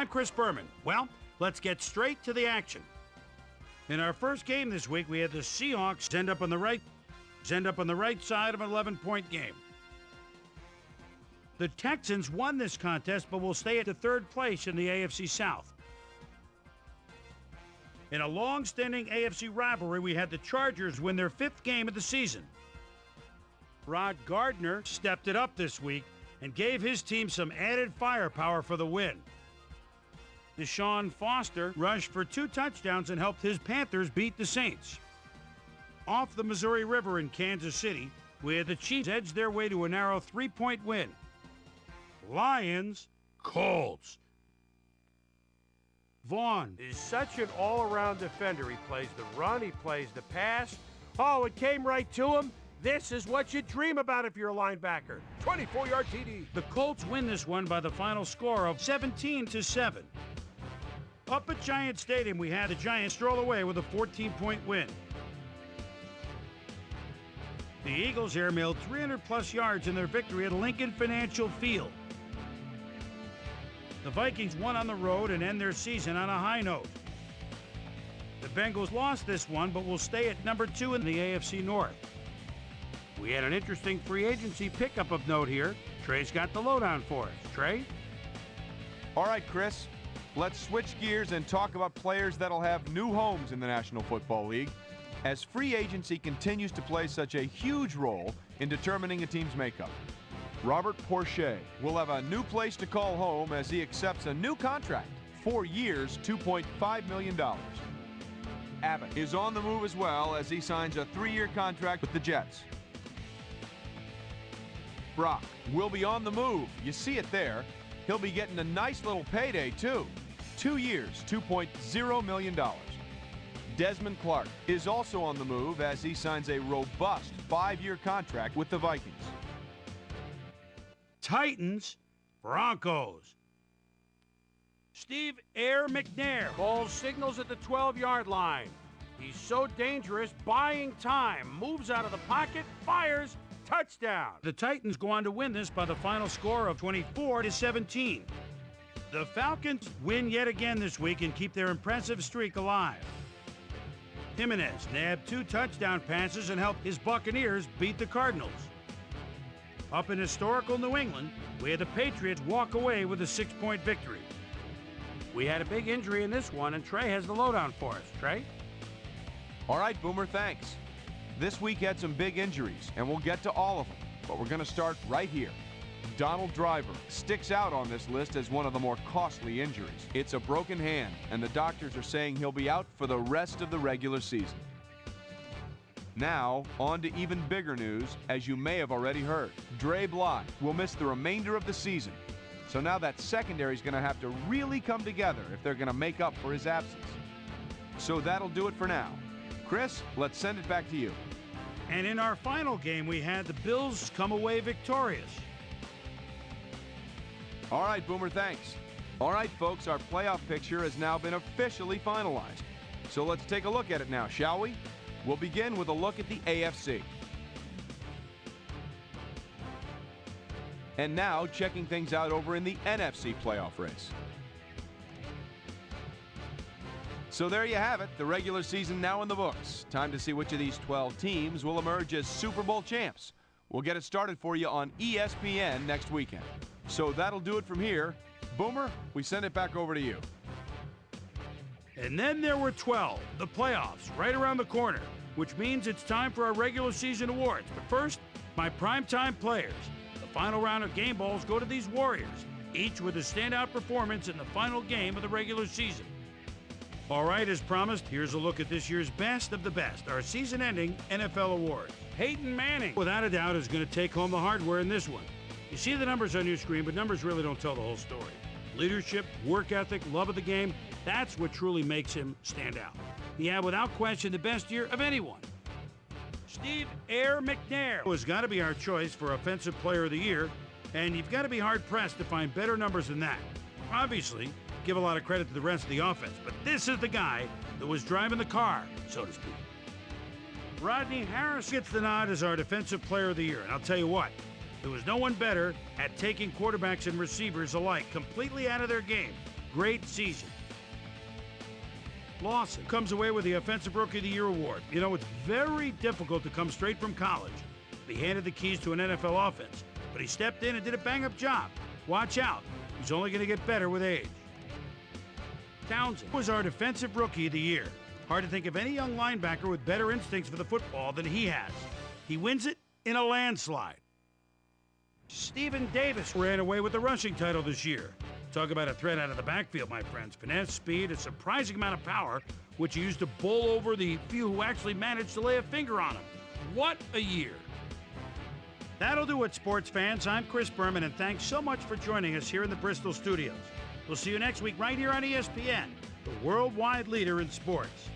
I'm Chris Berman. Well, let's get straight to the action. In our first game this week, we had the Seahawks end up on the right side of an 11-point game. The Texans won this contest, but will stay at the third place in the AFC South. In a long-standing AFC rivalry, we had the Chargers win their 5th game of the season. Rod Gardner stepped it up this week and gave his team some added firepower for the win. Deshaun Foster rushed for 2 touchdowns and helped his Panthers beat the Saints. Off the Missouri River in Kansas City, where the Chiefs edged their way to a narrow 3-point win. Lions, Colts. Vaughn is such an all-around defender. He plays the run, he plays the pass. Oh, it came right to him. This is what you dream about if you're a linebacker. 24-yard TD. The Colts win this one by the final score of 17-7. Up at Giant Stadium, we had the Giants stroll away with a 14-point win. The Eagles airmailed 300-plus yards in their victory at Lincoln Financial Field. The Vikings won on the road and end their season on a high note. The Bengals lost this one, but will stay at number 2 in the AFC North. We had an interesting free agency pickup of note here. Trey's got the lowdown for us. Trey? All right, Chris. Let's switch gears and talk about players that'll have new homes in the National Football League, as free agency continues to play such a huge role in determining a team's makeup. Robert Porcher will have a new place to call home as he accepts a new contract, 4 years, $2.5 million. Abbott is on the move as well as he signs a 3-year contract with the Jets. Brock will be on the move. You see it there. He'll be getting a nice little payday too. 2 years, $2.0 million. Desmond Clark is also on the move as he signs a robust 5-year contract with the Vikings. Titans, Broncos. Steve Air McNair calls signals at the 12-yard line. He's so dangerous, buying time, moves out of the pocket, fires, touchdown. The Titans go on to win this by the final score of 24-17. The Falcons win yet again this week and keep their impressive streak alive. Jimenez nabbed 2 touchdown passes and helped his Buccaneers beat the Cardinals. Up in historical New England, we had the Patriots walk away with a 6-point victory. We had a big injury in this one, and Trey has the lowdown for us. Trey? All right, Boomer, thanks. This week had some big injuries, and we'll get to all of them, but we're going to start right here. Donald Driver sticks out on this list as one of the more costly injuries. It's a broken hand, and the doctors are saying he'll be out for the rest of the regular season. Now, on to even bigger news, as you may have already heard. Dre Bly will miss the remainder of the season. So now that secondary is going to have to really come together if they're going to make up for his absence. So that'll do it for now. Chris, let's send it back to you. And in our final game, we had the Bills come away victorious. All right, Boomer, thanks. All right, folks, our playoff picture has now been officially finalized. So let's take a look at it now, shall we? We'll begin with a look at the AFC. And now, checking things out over in the NFC playoff race. So there you have it, the regular season now in the books. Time to see which of these 12 teams will emerge as Super Bowl champs. We'll get it started for you on ESPN next weekend. So that'll do it from here. Boomer, we send it back over to you. And then there were 12, the playoffs, right around the corner, which means it's time for our regular season awards. But first, my primetime players. The final round of game balls go to these Warriors, each with a standout performance in the final game of the regular season. All right, as promised, here's a look at this year's best of the best, our season-ending NFL awards. Peyton Manning, without a doubt, is going to take home the hardware in this one. You see the numbers on your screen, but numbers really don't tell the whole story. Leadership, work ethic, love of the game, that's what truly makes him stand out. He had, without question, the best year of anyone. Steve Air McNair has got to be our choice for Offensive Player of the Year, and you've got to be hard-pressed to find better numbers than that. Obviously, give a lot of credit to the rest of the offense, but this is the guy that was driving the car, so to speak. Rodney Harris gets the nod as our Defensive Player of the Year, and I'll tell you what, there was no one better at taking quarterbacks and receivers alike completely out of their game. great season. Lawson comes away with the Offensive Rookie of the Year award. You know, it's very difficult to come straight from college. He handed the keys to an NFL offense, but he stepped in and did a bang-up job. Watch out. He's only going to get better with age. Townsend was our Defensive Rookie of the Year. Hard to think of any young linebacker with better instincts for the football than he has. He wins it in a landslide. Stephen Davis ran away with the rushing title this year. Talk about a threat out of the backfield, my friends. Finesse, speed, a surprising amount of power, which he used to bowl over the few who actually managed to lay a finger on him. What a year. That'll do it, sports fans. I'm Chris Berman, and thanks so much for joining us here in the Bristol studios. We'll see you next week right here on ESPN, the worldwide leader in sports.